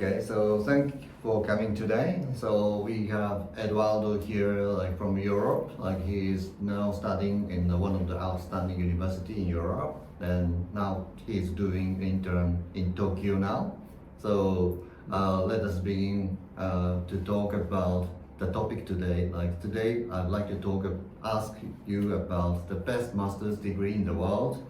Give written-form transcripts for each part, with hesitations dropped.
Okay, so thank you for coming today. So we have Eduardo here, like from Europe. Like he is now studying in one of the outstanding university in Europe, and now he's doing intern in Tokyo now. So let us begin to talk about the topic today. Like today, I'd like to ask you about the best master's degree in the world.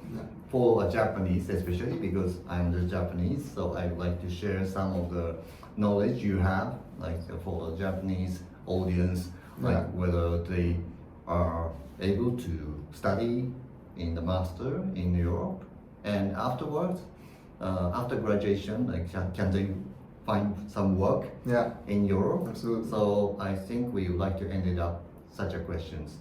For a Japanese, especially because I'm the Japanese, so I would like to share some of the knowledge you have, like for the Japanese audience, like whether they are able to study in the master in Europe, and afterwards, after graduation, like can they find some work in Europe? Absolutely. So I think we would like to end it up such a questions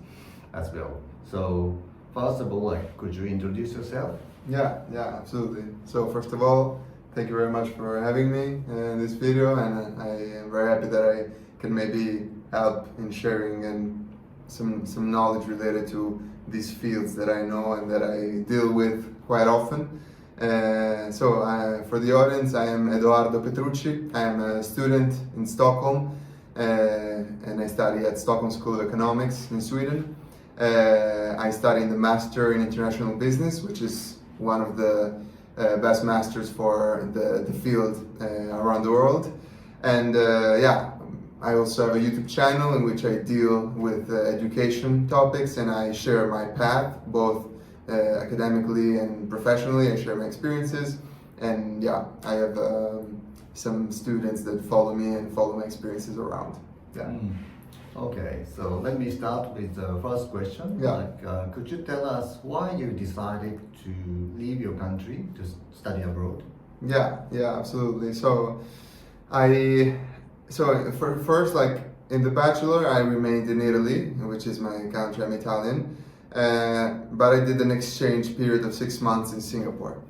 as well. So first of all, like, could you introduce yourself? Yeah, absolutely. So first of all, thank you very much for having me in this video, and I am very happy that I can maybe help in sharing and some knowledge related to these fields that I know and that I deal with quite often. For the audience, I am Edoardo Petrucci. I am a student in Stockholm, and I study at Stockholm School of Economics in Sweden. I study in the Master in International Business, which is one of the best masters for the field around the world. And I also have a YouTube channel in which I deal with education topics, and I share my path, both academically and professionally. I share my experiences, and I have some students that follow me and follow my experiences around. Okay, so let me start with the first question. Could you tell us why you decided to leave your country to study abroad? Yeah, absolutely. So first, like in the bachelor, I remained in Italy, which is my country. I'm Italian, but I did an exchange period of 6 months in Singapore.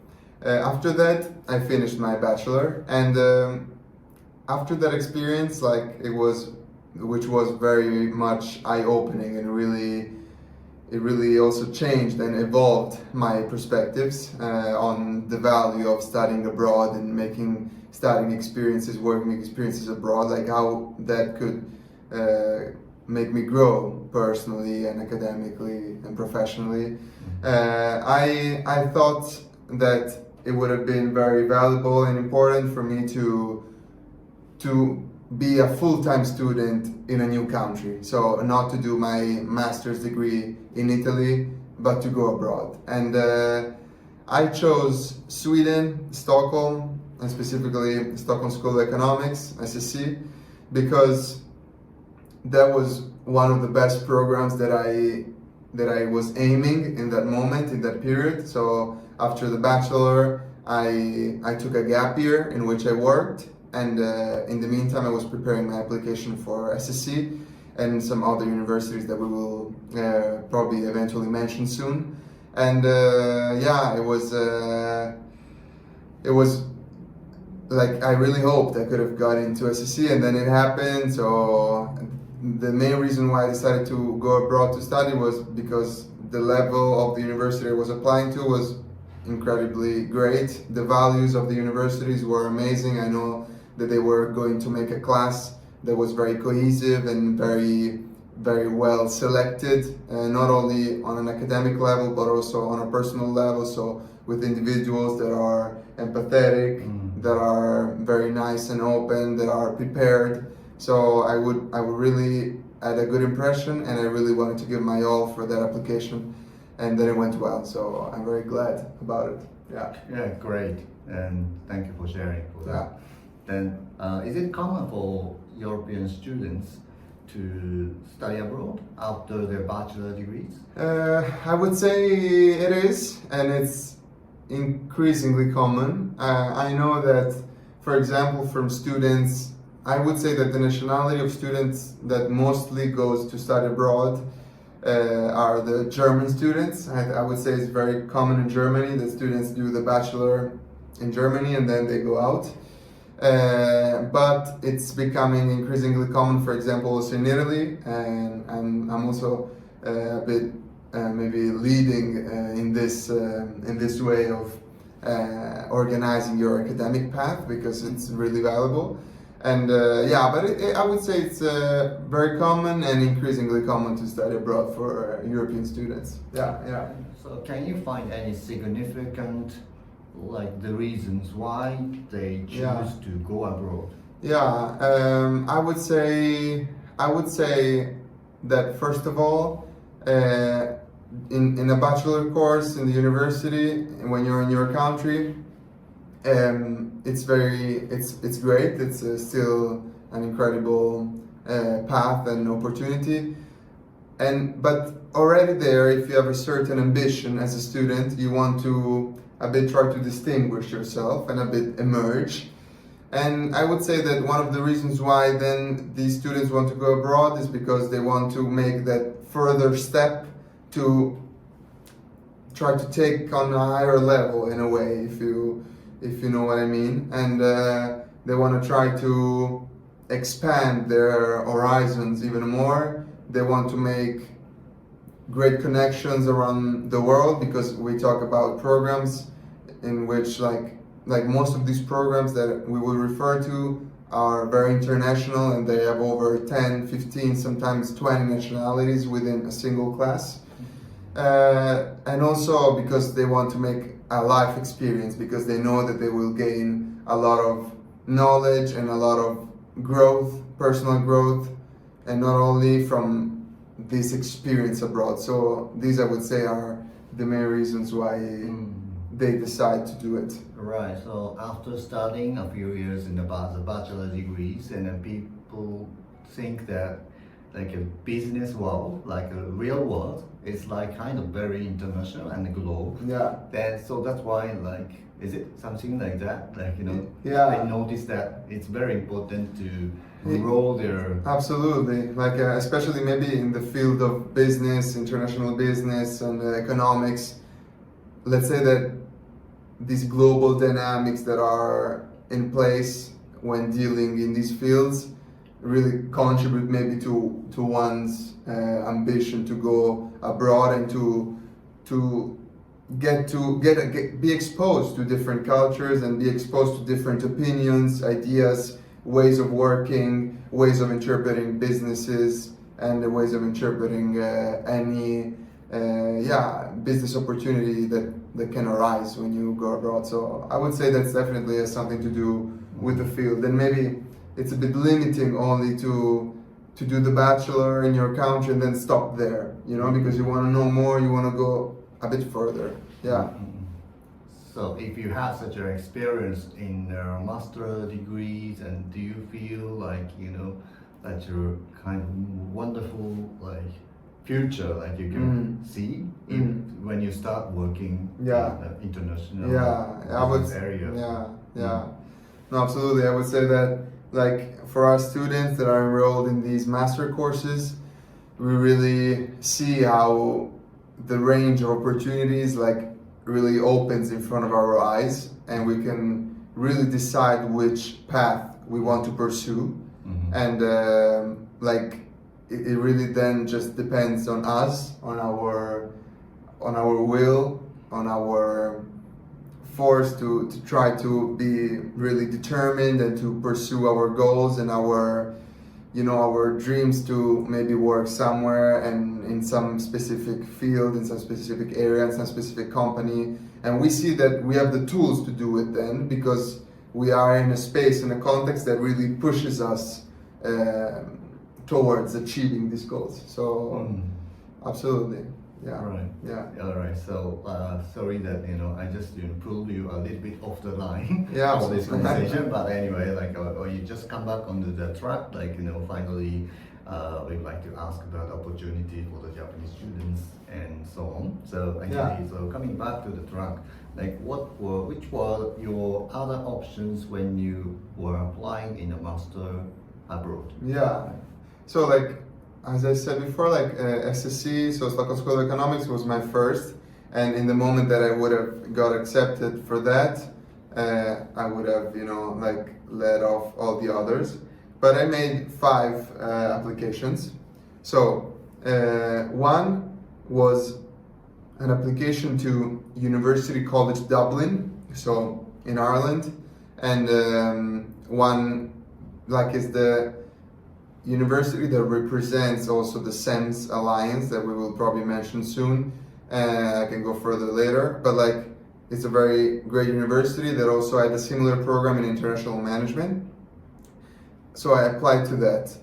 After that, I finished my bachelor, and after that experience, which was very much eye-opening, and it really also changed and evolved my perspectives on the value of studying abroad and making studying experiences, working experiences abroad, like how that could make me grow personally and academically and professionally. I thought that it would have been very valuable and important for me to be a full-time student in a new country. So not to do my master's degree in Italy, but to go abroad. And I chose Sweden, Stockholm, and specifically Stockholm School of Economics, SSC, because that was one of the best programs that I was aiming in that moment, in that period. So after the bachelor, I took a gap year in which I worked. And in the meantime, I was preparing my application for SSC and some other universities that we will probably eventually mention soon. And it was like I really hoped I could have got into SSC, and then it happened. So the main reason why I decided to go abroad to study was because the level of the university I was applying to was incredibly great. The values of the universities were amazing. I know that they were going to make a class that was very cohesive and very, very well selected, not only on an academic level, but also on a personal level. So with individuals that are empathetic, that are very nice and open, that are prepared. So I would really had a good impression, and I really wanted to give my all for that application, and then it went well. So I'm very glad about it. Yeah, great, and thank you for sharing. Then, is it common for European students to study abroad after their bachelor degrees? I would say it is, and it's increasingly common. I know that, for example, from students, I would say that the nationality of students that mostly goes to study abroad are the German students. I would say it's very common in Germany that students do the bachelor in Germany and then they go out. But it's becoming increasingly common, for example, also in Italy, and I'm also a bit maybe leading in this way of organizing your academic path, because it's really valuable. And I would say it's very common and increasingly common to study abroad for European students. Yeah. So can you find any significant, like the reasons why they choose to go abroad? I would say that first of all, in a bachelor course in the university, when you're in your country, it's great. It's still an incredible path and opportunity. But already there, if you have a certain ambition as a student, you want to a bit try to distinguish yourself and a bit emerge. And I would say that one of the reasons why then these students want to go abroad is because they want to make that further step to try to take on a higher level, in a way, if you know what I mean. And they want to try to expand their horizons even more. They want to make great connections around the world, because we talk about programs in which like most of these programs that we will refer to are very international, and they have over 10, 15, sometimes 20 nationalities within a single class. And also because they want to make a life experience, because they know that they will gain a lot of knowledge and a lot of growth, personal growth, and not only from this experience abroad. So these, I would say, are the main reasons why they decide to do it. Right. So after studying a few years in the bachelor degrees, and then people think that like a business world, like a real world, is like kind of very international and global. Yeah. Then so that's why, like, is it something like that? Like, you know, Yeah. I noticed that it's very important to grow their. Absolutely, like especially maybe in the field of business, international business and economics. Let's say that these global dynamics that are in place when dealing in these fields really contribute maybe to one's ambition to go abroad and to be exposed to different cultures and be exposed to different opinions, ideas, ways of working, ways of interpreting businesses, and the ways of interpreting any business opportunity that can arise when you go abroad. So I would say that's definitely has something to do with the field. And maybe it's a bit limiting only to do the bachelor in your country and then stop there, you know, because you want to know more, you want to go a bit further. Yeah. So if you have such an experience in master degrees, and do you feel like, you know, that you're kind of wonderful, like, future, like you can see when you start working in the international area? No, absolutely. I would say that, like, for our students that are enrolled in these master courses, we really see how the range of opportunities like really opens in front of our eyes, and we can really decide which path we want to pursue. And it really then just depends on us, on our will, on our force to try to be really determined and to pursue our goals and our dreams to maybe work somewhere and in some specific field, in some specific area, in some specific company. And we see that we have the tools to do it then, because we are in a space, in a context that really pushes us towards achieving these goals. So absolutely. Yeah. Right. Yeah. All right. So sorry that, you know, I just pulled you a little bit off the line Yeah, of this conversation. But anyway, like, or you just come back onto the track. Like, you know, finally, we'd like to ask about opportunity for the Japanese students and so on. So actually, so coming back to the track, like, which were your other options when you were applying in a master abroad? Yeah. So like, as I said before, like SSC, so Stockholm School of Economics was my first, and in the moment that I would have got accepted for that, I would have, you know, like let off all the others. But I made 5 applications. So one was an application to University College Dublin, so in Ireland, and one like is the university that represents also the SEMS Alliance that we will probably mention soon. I can go further later, but like it's a very great university that also had a similar program in international management. So I applied to that.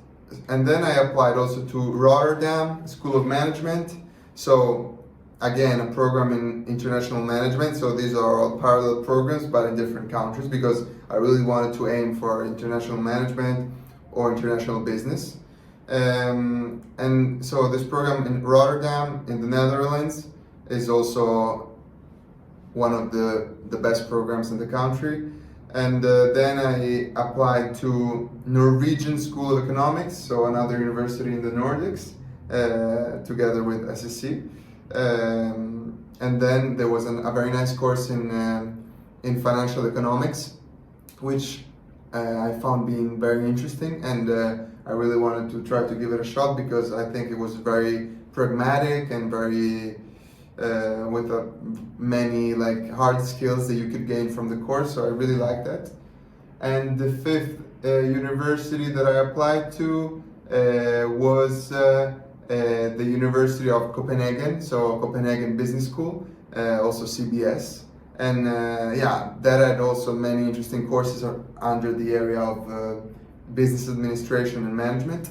And then I applied also to Rotterdam School of Management. So again, a program in international management. So these are all parallel programs, but in different countries, because I really wanted to aim for international management or international business. And so this program in Rotterdam in the Netherlands is also one of the best programs in the country. And then I applied to Norwegian School of Economics, so another university in the Nordics, together with SSC. And then there was a very nice course in financial economics, which I found being very interesting, and I really wanted to try to give it a shot because I think it was very pragmatic and very with many like hard skills that you could gain from the course. So I really liked that. And the fifth university that I applied to was the University of Copenhagen, so Copenhagen Business School, also CBS. And yeah, that had also many interesting courses under the area of business administration and management.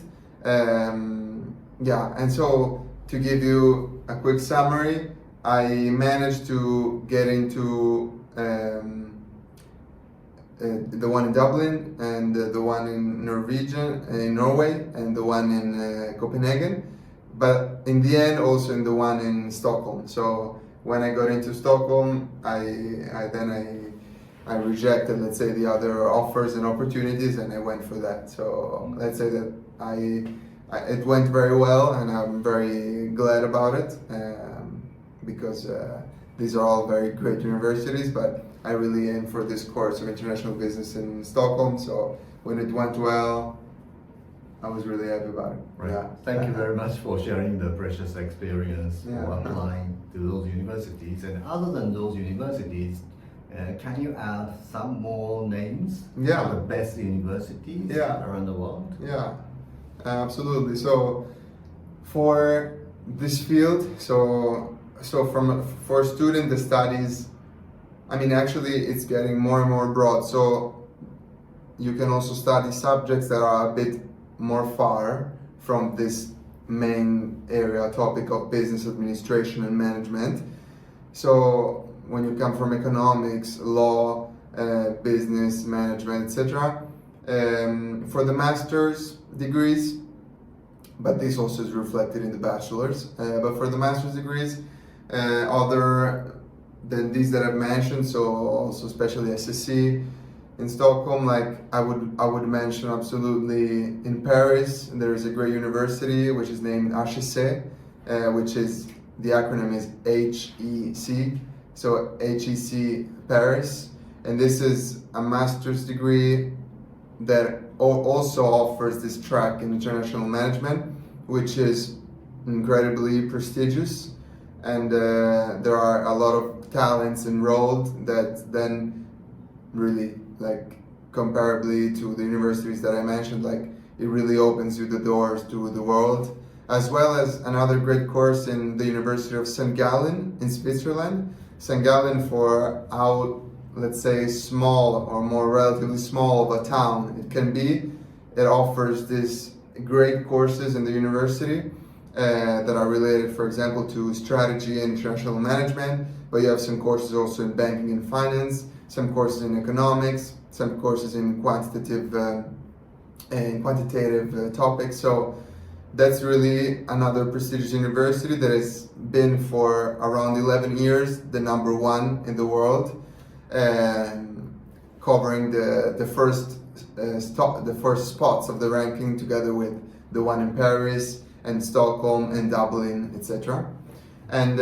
Yeah, and so to give you a quick summary, I managed to get into the one in Dublin and the one in Norway, and the one in Copenhagen, but in the end also in the one in Stockholm. So when I got into Stockholm, I rejected, let's say, the other offers and opportunities, and I went for that. So let's say that it went very well, and I'm very glad about it, because these are all very great universities, but I really aim for this course of international business in Stockholm. So when it went well, I was really happy about it. Right. Yeah. Thank you very much for sharing the precious experience Yeah. for applying to those universities. And other than those universities, can you add some more names Yeah. of the best universities Yeah. around the world? Yeah, absolutely. So for this field, for a student that studies, I mean, actually it's getting more and more broad. So you can also study subjects that are a bit more far from this main area topic of business administration and management. So when you come from economics, law, business, management, etc. For the master's degrees, but this also is reflected in the bachelor's, but for the master's degrees, other than these that I've mentioned, so also especially SSC in Stockholm, like I would mention absolutely in Paris, there is a great university which is named HEC, which is, the acronym is HEC, so HEC Paris, and this is a master's degree that also offers this track in international management, which is incredibly prestigious, and there are a lot of talents enrolled that then really, like, comparably to the universities that I mentioned, like, it really opens you the doors to the world, as well as another great course in the University of St. Gallen in Switzerland. St. Gallen, for how, let's say, small or more relatively small of a town it can be, it offers these great courses in the university that are related, for example, to strategy and international management, but you have some courses also in banking and finance, some courses in economics, some courses in quantitative topics. So that's really another prestigious university that has been for around 11 years the number one in the world, covering the first spots of the ranking, together with the one in Paris and Stockholm and Dublin, etc. And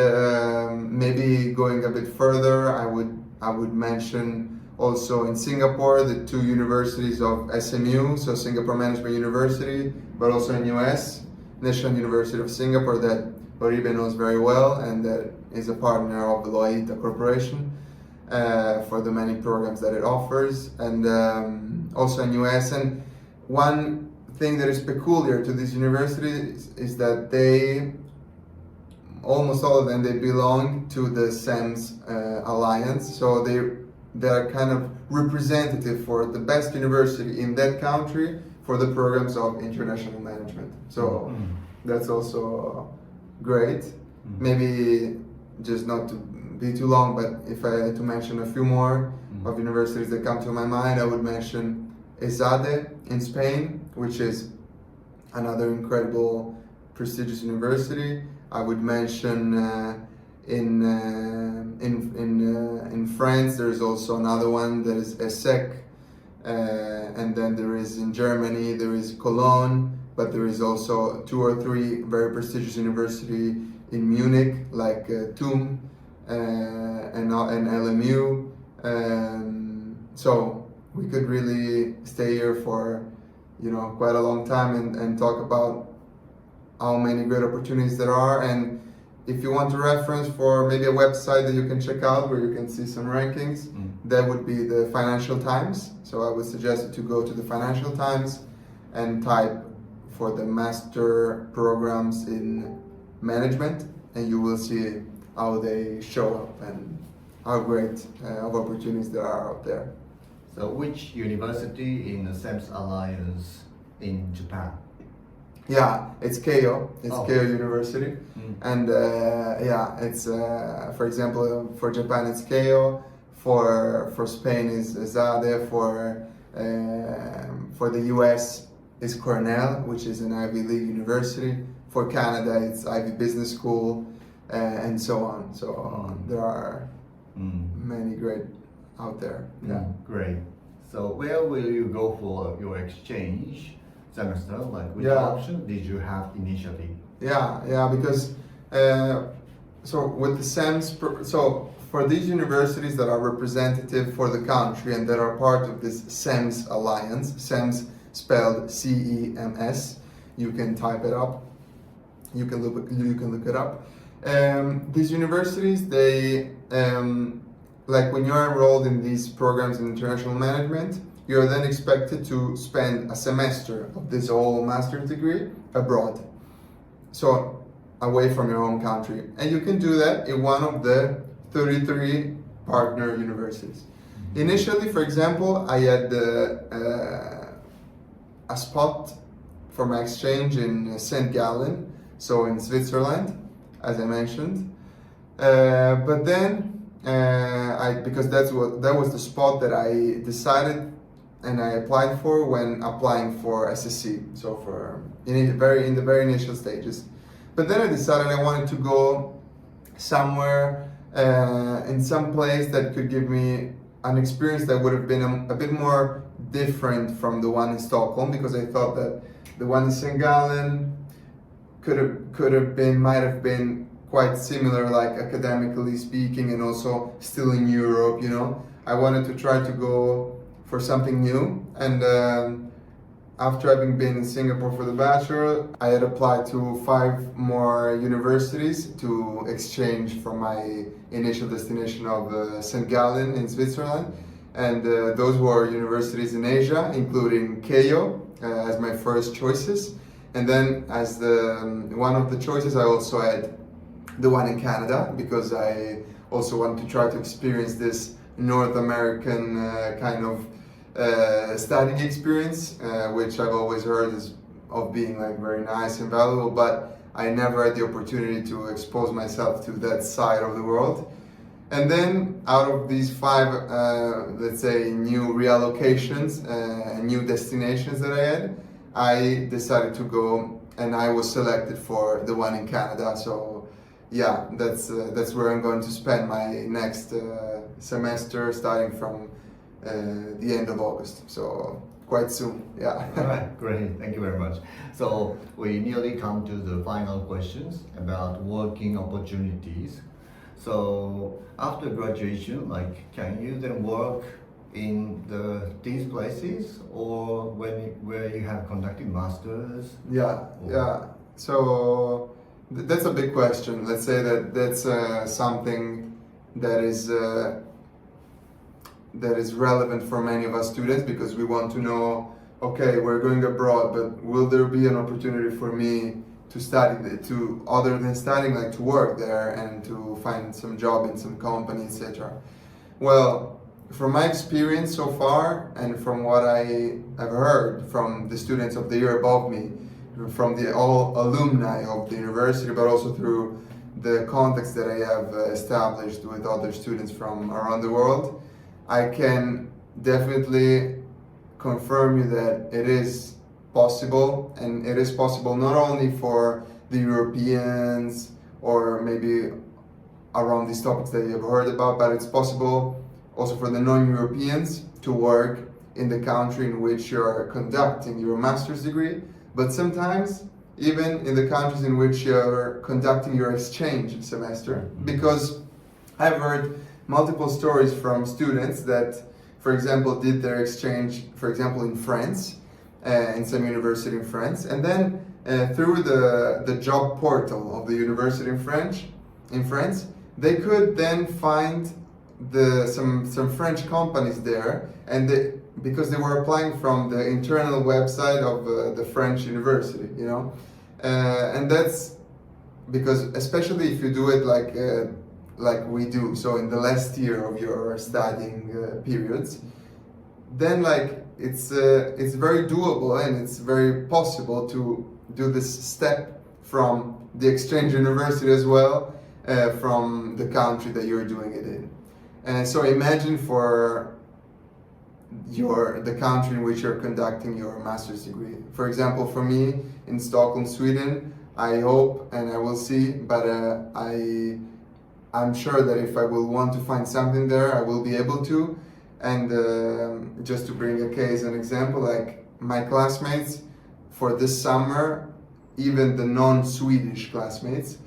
maybe going a bit further, I would mention also in Singapore the two universities of SMU, so Singapore Management University, but also in US, National University of Singapore, that Oribe knows very well, and that is a partner of the Loita Corporation. for the many programs that it offers, and also in US. And one thing that is peculiar to these universities is that they, almost all of them, they belong to the SEMS Alliance, so they're kind of representative for the best university in that country for the programs of international management. So that's also great. Maybe just not to be too long, but if I had to mention a few more of universities that come to my mind, I would mention ESADE in Spain, which is another incredible prestigious university. I would mention in France there's also another one, that is ESSEC, and then there is in Germany there is Cologne, but there is also 2 or 3 very prestigious university in Munich, like TUM and LMU. So we could really stay here for quite a long time and talk about how many great opportunities there are. And if you want a reference for maybe a website that you can check out where you can see some rankings, that would be the Financial Times. So I would suggest you to go to the Financial Times and type for the master programs in management, and you will see how they show up and how great of opportunities there are out there. So which university in the SEMS Alliance in Japan? Yeah, it's Keio. It's Oh. Keio University, and it's for example for Japan it's Keio. For Spain is ESADE. For the US is Cornell, which is an Ivy League university. For Canada it's Ivy Business School, and so on. So there are many great out there. Yeah. Great. So where will you go for your exchange semester? Like which Yeah. option did you have initially? Yeah, because so with the SEMS, so for these universities that are representative for the country and that are part of this SEMS Alliance, SEMS spelled CEMS, you can type it up, you can look it up. These universities, they like when you're enrolled in these programs in international management, you're then expected to spend a semester of this whole master's degree abroad, so away from your home country. And you can do that in one of the 33 partner universities. Initially, for example, I had a spot for my exchange in St. Gallen, so in Switzerland, as I mentioned. But then, because that was the spot that I decided and I applied for when applying for SSC, so in the very initial stages. But then I decided I wanted to go somewhere in some place that could give me an experience that would have been a bit more different from the one in Stockholm, because I thought that the one in St. Gallen might have been quite similar, like academically speaking, and also still in Europe. I wanted to try to go for something new, and after having been in Singapore for the bachelor, I had applied to 5 more universities to exchange from my initial destination of St. Gallen in Switzerland, and those were universities in Asia, including Keio as my first choices, and then as one of the choices I also had the one in Canada, because I also wanted to try to experience this North American kind of studying experience, which I've always heard of being like very nice and valuable, but I never had the opportunity to expose myself to that side of the world. And then out of these 5, let's say, new reallocations, new destinations that I had, I decided to go, and I was selected for the one in Canada. So yeah, that's where I'm going to spend my next semester, starting from the end of August, so quite soon. Yeah. All right, great, thank you very much. So we nearly come to the final questions about working opportunities. So after graduation, like, can you then work in these places, or where you have conducted masters? Yeah. So that's a big question. Let's say that's something that is that is relevant for many of us students, because we want to know, okay, we're going abroad, but will there be an opportunity for me to study, to other than studying, like to work there and to find some job in some company, etc. Well, from my experience so far, and from what I have heard from the students of the year above me, from the all alumni of the university, but also through the contacts that I have established with other students from around the world, I can definitely confirm you that it is possible, and it is possible not only for the Europeans or maybe around these topics that you have heard about, but it's possible also for the non-Europeans to work in the country in which you are conducting your master's degree, but sometimes even in the countries in which you are conducting your exchange semester. Because I've heard multiple stories from students that, for example, did their exchange, for example, in France, in some university in France, and then through the job portal of the university in France, they could then find some French companies there, and because they were applying from the internal website of the French university, you know, and that's because, especially if you do it like we do, so in the last year of your studying periods, then like it's very doable and it's very possible to do this step from the exchange university as well, from the country that you're doing it in. And so imagine for the country in which you're conducting your master's degree. For example, for me in Stockholm, Sweden, I hope and I will see, but I'm sure that if I will want to find something there, I will be able to. And just to bring a case, an example, like my classmates for this summer, even the non-Swedish classmates,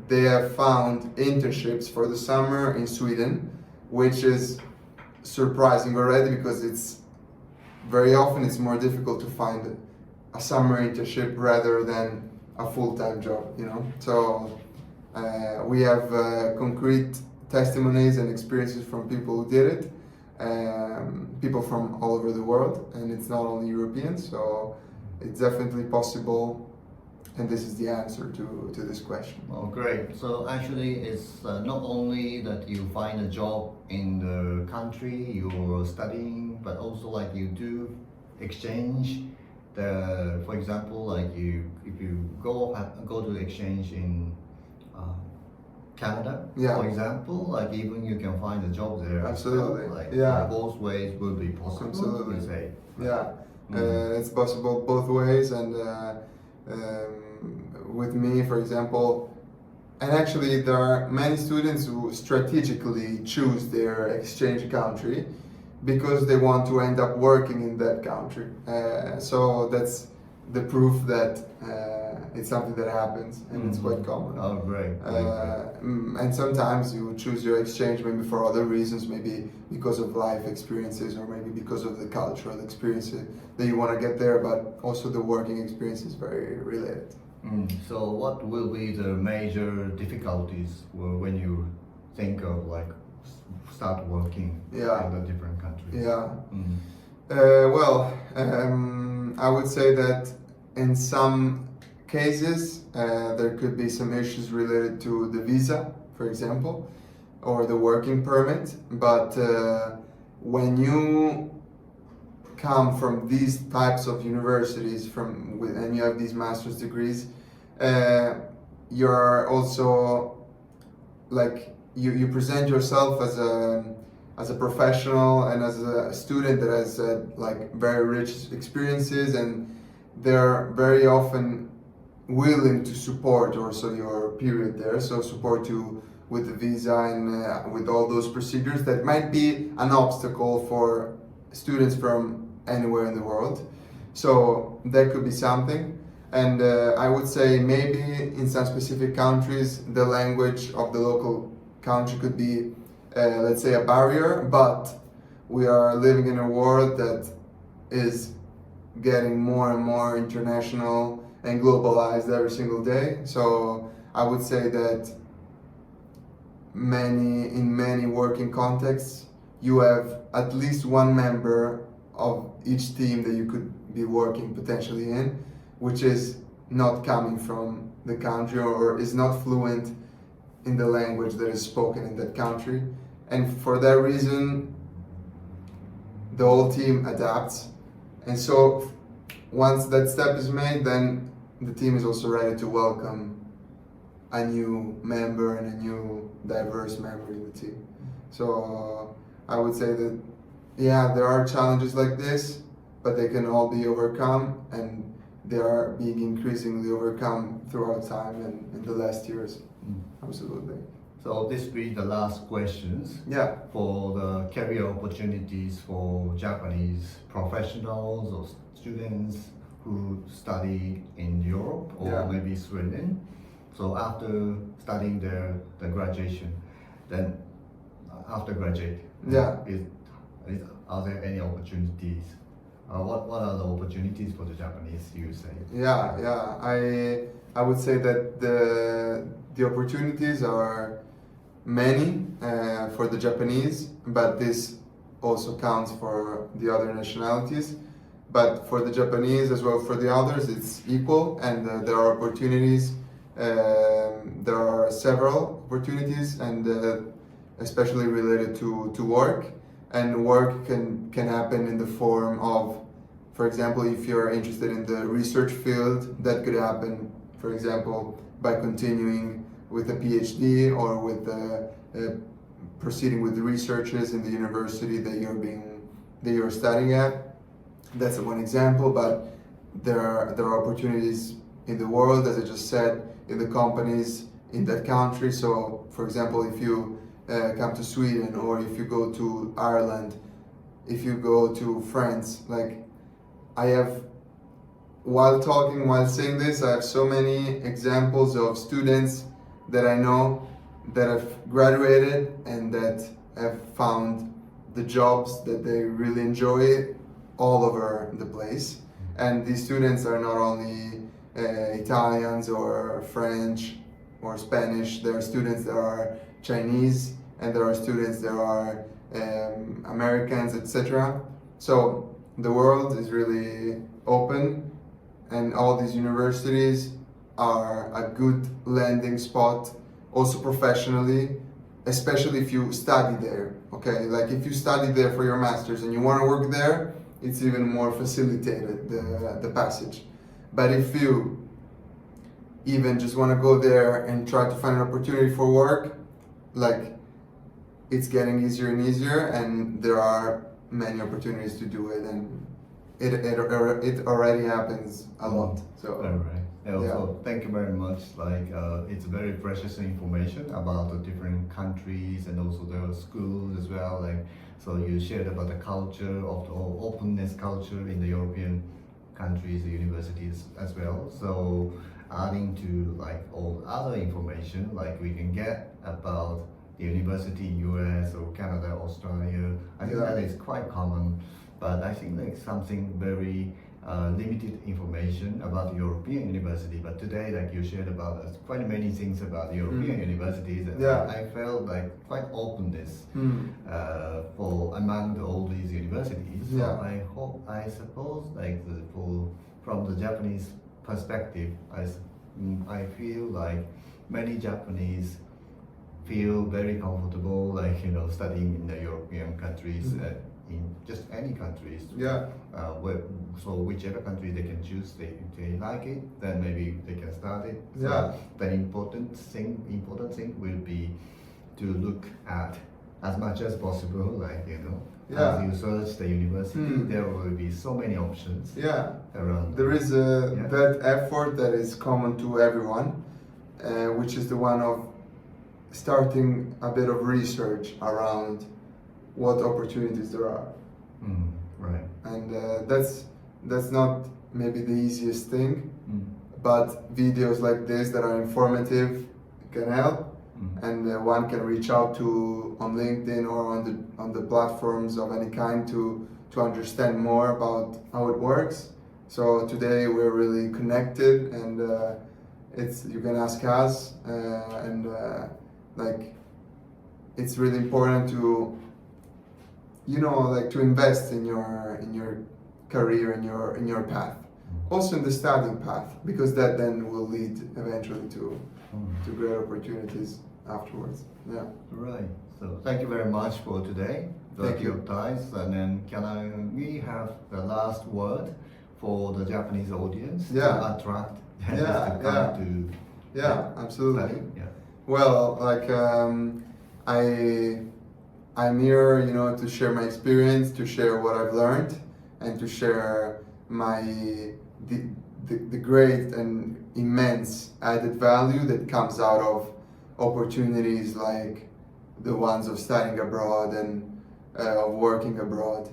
they have found internships for the summer in Sweden, which is surprising already, because it's very often it's more difficult to find a summer internship rather than a full-time job, you know. So we have concrete testimonies and experiences from people who did it, people from all over the world, and it's not only Europeans, so it's definitely possible. And this is the answer to this question. Oh, great. So actually, it's not only that you find a job in the country you're studying, but also like you do exchange. For example, like if you go to exchange in Canada, Yeah. for example, like even you can find a job there. Absolutely. As well. Like Yeah. both ways will be possible. Absolutely. You say. Yeah, Mm. it's possible both ways, and with me, for example, and actually there are many students who strategically choose their exchange country because they want to end up working in that country. So that's the proof that it's something that happens, and it's quite common. Oh, great. And sometimes you choose your exchange maybe for other reasons, maybe because of life experiences, or maybe because of the cultural experiences that you want to get there, but also the working experience is very related. So what will be the major difficulties when you think of like start working Yeah. in the different countries? Yeah. I would say that in some cases there could be some issues related to the visa, for example, or the working permit. But when you come from these types of universities and you have these master's degrees, you're also like you present yourself as a professional and as a student that has like very rich experiences, and they're very often willing to support also your period there, so support you with the visa and with all those procedures that might be an obstacle for students from anywhere in the world. So that could be something. And I would say maybe in some specific countries the language of the local country could be let's say a barrier, but we are living in a world that is getting more and more international and globalized every single day. So I would say that in many working contexts you have at least one member of each team that you could be working potentially in, which is not coming from the country or is not fluent in the language that is spoken in that country. And for that reason, the whole team adapts. And so once that step is made, then the team is also ready to welcome a new member and a new diverse member in the team. So I would say that, yeah, there are challenges like this, but they can all be overcome, and they are being increasingly overcome throughout time and in the last years. Absolutely. So this will be the last questions. Yeah. For the career opportunities for Japanese professionals or students who study in Europe or Yeah. maybe Sweden. So after studying the graduation, then after graduate, Yeah. Are there any opportunities? What are the opportunities for the Japanese, you say? Yeah. I would say that the opportunities are many for the Japanese, but this also counts for the other nationalities. But for the Japanese as well for the others, it's equal, and there are opportunities. There are several opportunities, and especially related to work. And work can happen in the form of, for example, if you're interested in the research field, that could happen, for example, by continuing with a PhD or with proceeding with the researches in the university that you're studying at. That's one example, but there are opportunities in the world, as I just said, in the companies in that country. So, for example, if you come to Sweden, or if you go to Ireland, if you go to France, like I have, while saying this, I have so many examples of students that I know that have graduated and that have found the jobs that they really enjoy all over the place. And these students are not only Italians or French or Spanish, there are students that are Chinese, and there are students that are Americans, etc. So the world is really open, and all these universities are a good landing spot, also professionally, especially if you study there. Okay, like if you study there for your master's and you want to work there, it's even more facilitated, the passage. But if you even just want to go there and try to find an opportunity for work, like it's getting easier and easier, and there are many opportunities to do it, and it already happens a lot. So all right. And also, thank you very much. Like it's very precious information about the different countries and also the schools as well. Like so, you shared about the culture of the openness culture in the European countries, the universities as well. So adding to like all other information, like we can get about the university in US or Canada, Australia. I think that is quite common, but I think like something very limited information about the European university. But today, like you shared about quite many things about the European universities, and I felt like quite openness for among all these universities. So I suppose like from the Japanese perspective, I feel like many Japanese feel very comfortable, like studying in the European countries, in just any countries. So whichever country they can choose, they like it, then maybe they can start it. So the important thing will be to look at as much as possible, like as you search the university, there will be so many options. Around. There is that effort that is common to everyone, which is the one of starting a bit of research around what opportunities there are. Right. And that's not maybe the easiest thing, but videos like this that are informative can help, and one can reach out to on LinkedIn or on the platforms of any kind to understand more about how it works. So today we're really connected, and you can ask us, and like it's really important like to invest in your career, in your path, also in the studying path, because that then will lead eventually to great opportunities afterwards. Yeah. Right. So thank you very much for today. Thank you. Your times, and then we have the last word for the Japanese audience Yeah. to attract them Yeah, to come yeah. to Absolutely. study. Yeah. Well, like I'm here, to share my experience, to share what I've learned, and to share the great and immense added value that comes out of opportunities like the ones of studying abroad and of working abroad,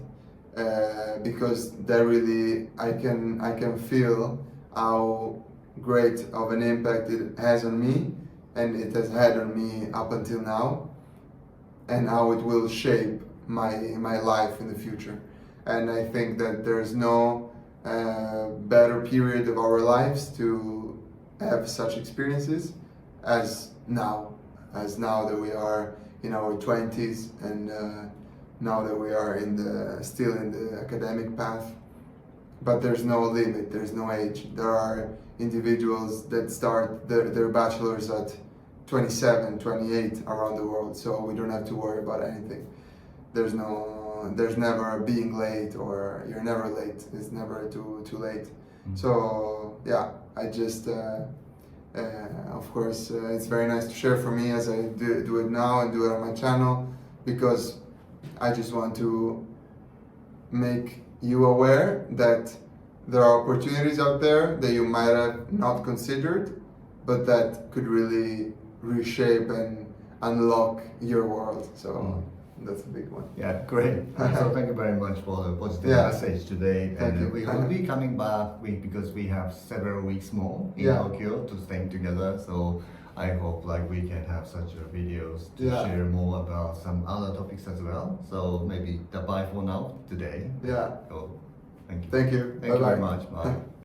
because that really I can feel how great of an impact it has on me, and it has had on me up until now, and how it will shape my life in the future. And I think that there's no better period of our lives to have such experiences as now that we are in our 20s, and now that we are still in the academic path. But there's no limit, there's no age. There are individuals that start their bachelor's at 27, 28 around the world, so we don't have to worry about anything. There's never being late, or you're never late. It's never too late. So yeah, I just of course it's very nice to share for me, as I do it now and do it on my channel, because I just want to make you aware that there are opportunities out there that you might have not considered, but that could really reshape and unlock your world. So that's a big one. Yeah, great. So thank you very much for the positive message today. Thank And you. we will be coming back because we have several weeks more in Tokyo to stay together. So I hope we can have such videos to share more about some other topics as well. So maybe bye for now today. Yeah. So thank you. Thank you. Thank you very much. Bye.